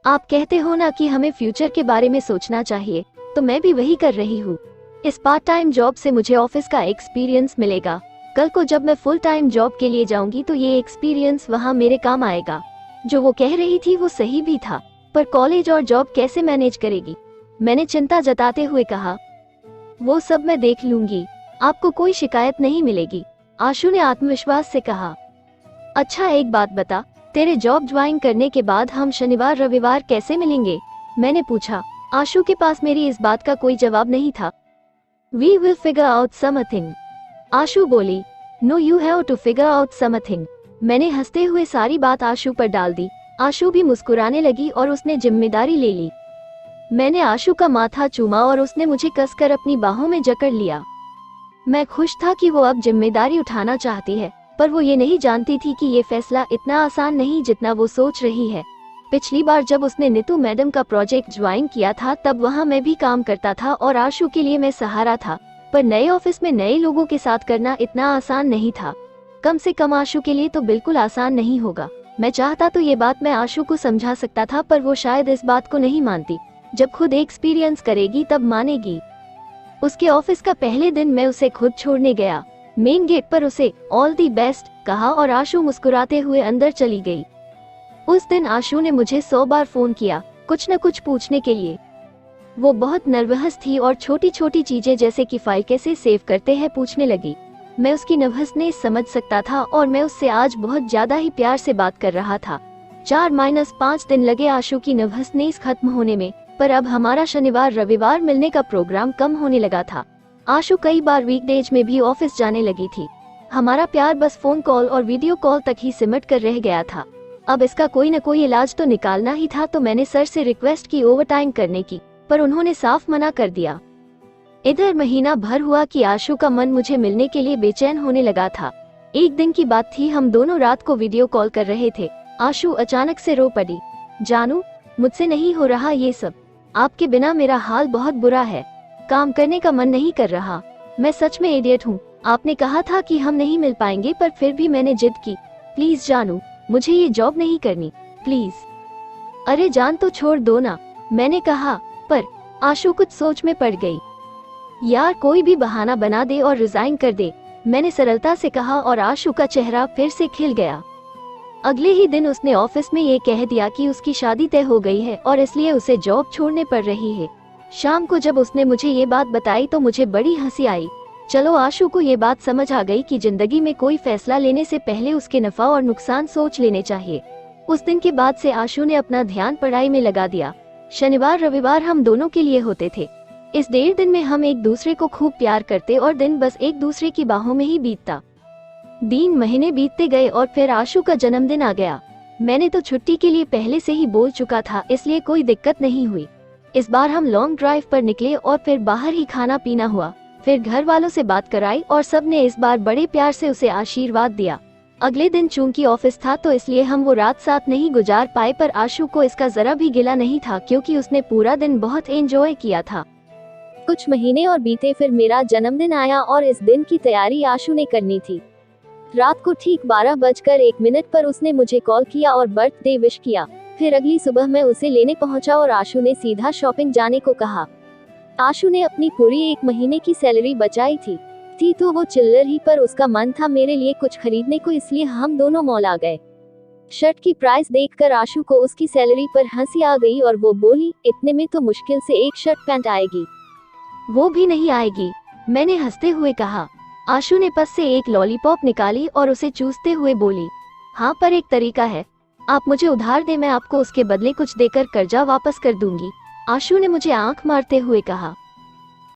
आप कहते हो ना कि हमें फ्यूचर के बारे में सोचना चाहिए, तो मैं भी वही कर रही हूँ। इस पार्ट टाइम जॉब से मुझे ऑफिस का एक्सपीरियंस मिलेगा। कल को जब मैं फुल टाइम जॉब के लिए जाऊंगी तो ये एक्सपीरियंस वहाँ मेरे काम आएगा। जो वो कह रही थी वो सही भी था, पर कॉलेज और जॉब कैसे मैनेज करेगी? मैंने चिंता जताते हुए कहा। वो सब मैं देख लूंगी, आपको कोई शिकायत नहीं मिलेगी, आशु ने आत्मविश्वास से कहा। अच्छा एक बात बता, तेरे जॉब ज्वाइन करने के बाद हम शनिवार रविवार कैसे मिलेंगे? मैंने पूछा। आशु के पास मेरी इस बात का कोई जवाब नहीं था। We will figure out something. आशु बोली। No, you have to figure out something. मैंने हंसते हुए सारी बात आशु पर डाल दी। आशु भी मुस्कुराने लगी और उसने जिम्मेदारी ले ली। मैंने आशु का माथा चूमा और उसने मुझे कसकर अपनी बाहों में जकड़ लिया। मैं खुश था कि वो अब जिम्मेदारी उठाना चाहती है, पर वो ये नहीं जानती थी कि ये फैसला इतना आसान नहीं जितना वो सोच रही है। पिछली बार जब उसने नीतू मैडम का प्रोजेक्ट ज्वाइन किया था तब वहाँ मैं भी काम करता था और आशु के लिए मैं सहारा था, पर नए ऑफिस में नए लोगों के साथ करना इतना आसान नहीं था। कम से कम आशु के लिए तो बिल्कुल आसान नहीं होगा। मैं चाहता तो ये बात मैं आशु को समझा सकता था, पर वो शायद इस बात को नहीं मानती। जब खुद एक्सपीरियंस करेगी तब मानेगी। उसके ऑफिस का पहले दिन मैं उसे खुद छोड़ने गया। मेन गेट पर उसे ऑल दी बेस्ट कहा और आशु मुस्कुराते हुए अंदर चली गई। उस दिन आशु ने मुझे 100 बार फोन किया, कुछ न कुछ पूछने के लिए। वो बहुत नर्वस थी और छोटी छोटी चीजें जैसे कि फाइल कैसे सेव करते हैं पूछने लगी। मैं उसकी नर्वसनेस समझ सकता था और मैं उससे आज बहुत ज्यादा ही प्यार से बात कर रहा था। 4-5 दिन लगे आशु की नर्वसनेस खत्म होने में, पर अब हमारा शनिवार रविवार मिलने का प्रोग्राम कम होने लगा था। आशु कई बार वीकडेज में भी ऑफिस जाने लगी थी। हमारा प्यार बस फोन कॉल और वीडियो कॉल तक ही सिमट कर रह गया था। अब इसका कोई न कोई इलाज तो निकालना ही था, तो मैंने सर से रिक्वेस्ट की ओवरटाइम करने की, पर उन्होंने साफ मना कर दिया। इधर महीना भर हुआ कि आशु का मन मुझे मिलने के लिए बेचैन होने लगा था। एक दिन की बात थी, हम दोनों रात को वीडियो कॉल कर रहे थे। आशु अचानक से रो पड़ी। जानू, मुझसे नहीं हो रहा ये सब। आपके बिना मेरा हाल बहुत बुरा है। काम करने का मन नहीं कर रहा। मैं सच में इडियट हूँ। आपने कहा था कि हम नहीं मिल पाएंगे, पर फिर भी मैंने जिद की। प्लीज जानू, मुझे ये जॉब नहीं करनी, प्लीज। अरे जान तो छोड़ दो ना, मैंने कहा। पर आशु कुछ सोच में पड़ गई। यार कोई भी बहाना बना दे और रिजाइन कर दे, मैंने सरलता से कहा और आशु का चेहरा फिर से खिल गया। अगले ही दिन उसने ऑफिस में ये कह दिया कि उसकी शादी तय हो गई है और इसलिए उसे जॉब छोड़ने पड़ रही है। शाम को जब उसने मुझे ये बात बताई तो मुझे बड़ी हंसी आई। चलो आशु को ये बात समझ आ गई कि जिंदगी में कोई फैसला लेने से पहले उसके नफा और नुकसान सोच लेने चाहिए। उस दिन के बाद से आशु ने अपना ध्यान पढ़ाई में लगा दिया। शनिवार रविवार हम दोनों के लिए होते थे। इस 1.5 दिन में हम एक दूसरे को खूब प्यार करते और दिन बस एक दूसरे की बाहों में ही बीतता। दिन महीने बीतते गए और फिर आशु का जन्मदिन आ गया। मैंने तो छुट्टी के लिए पहले से ही बोल चुका था, इसलिए कोई दिक्कत नहीं हुई। इस बार हम लॉन्ग ड्राइव पर निकले और फिर बाहर ही खाना पीना हुआ। फिर घर वालों से बात कराई और सबने इस बार बड़े प्यार से उसे आशीर्वाद दिया। अगले दिन चूंकि ऑफिस था तो इसलिए हम वो रात साथ नहीं गुजार पाए, पर आशु को इसका जरा भी गिला नहीं था क्योंकि उसने पूरा दिन बहुत एंजॉय किया था। कुछ महीने और बीते, फिर मेरा जन्मदिन आया और इस दिन की तैयारी आशु ने करनी थी। रात को ठीक 12:01 पर उसने मुझे कॉल किया और बर्थडे विश किया। फिर अगली सुबह मैं उसे लेने पहुंचा और आशु ने सीधा शॉपिंग जाने को कहा। आशु ने अपनी पूरी 1 महीने की सैलरी बचाई थी तो वो चिल्लर ही, पर उसका मन था मेरे लिए कुछ खरीदने को, इसलिए हम दोनों मॉल आ गए। शर्ट की प्राइस देखकर आशु को उसकी सैलरी पर हंसी आ गई और वो बोली, इतने में तो मुश्किल से एक शर्ट पैंट आएगी। वो भी नहीं आएगी, मैंने हंसते हुए कहा। आशु ने पस से एक लॉलीपॉप निकाली और उसे चूसते हुए बोली, हाँ पर एक तरीका है, आप मुझे उधार दे, मैं आपको उसके बदले कुछ देकर कर्जा वापस कर दूंगी। आशु ने मुझे आंख मारते हुए कहा।